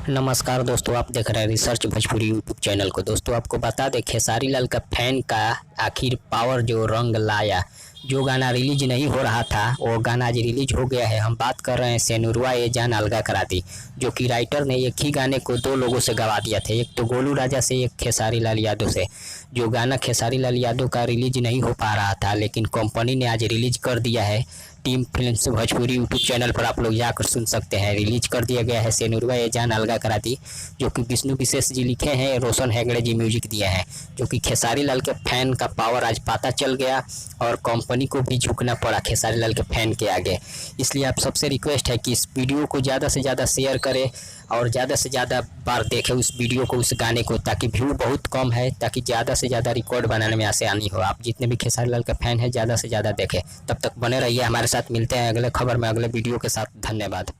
नमस्कार दोस्तों, आप देख रहे हैं रिसर्च भोजपुरी यूट्यूब चैनल को। दोस्तों आपको बता दें, खेसारी लाल का फैन का आखिर पावर जो रंग लाया। जो गाना रिलीज नहीं हो रहा था वो गाना आज रिलीज हो गया है। हम बात कर रहे हैं सेनुरवा ये जान अलगा करा दी, जो कि राइटर ने एक ही गाने को दो लोगों से गवा दिया था, एक तो गोलू राजा से, एक खेसारी लाल यादव से। जो गाना खेसारी लाल यादव का रिलीज नहीं हो पा रहा था, लेकिन कंपनी ने आज रिलीज कर दिया है। Team films Bhojpuri YouTube channel पर आप लोग जाकर सुन सकते हैं। रिलीज कर दिया गया है सेनुरवा ये जान अलगा करा दी, जो कि विष्णु विशेष जी लिखे हैं, रोशन हेगड़े जी म्यूजिक दिए हैं। जो कि खेसारी लाल के फैन का पावर आज पता चल गया और कंपनी को भी झुकना पड़ा खेसारी लाल के फैन के आगे। इसलिए आप सबसे रिक्वेस्ट है कि इस वीडियो को ज़्यादा से ज़्यादा शेयर करें और ज़्यादा से ज़्यादा बार देखें उस वीडियो को, उस गाने को, ताकि व्यू बहुत कम है, ताकि ज़्यादा से ज़्यादा रिकॉर्ड बनाने में आसानी हो। आप जितने भी खेसारी लाल के फैन हैं ज़्यादा से ज़्यादा देखें। तब तक बने रहिए हमारे साथ। मिलते हैं अगले खबर में, अगले वीडियो के साथ। धन्यवाद।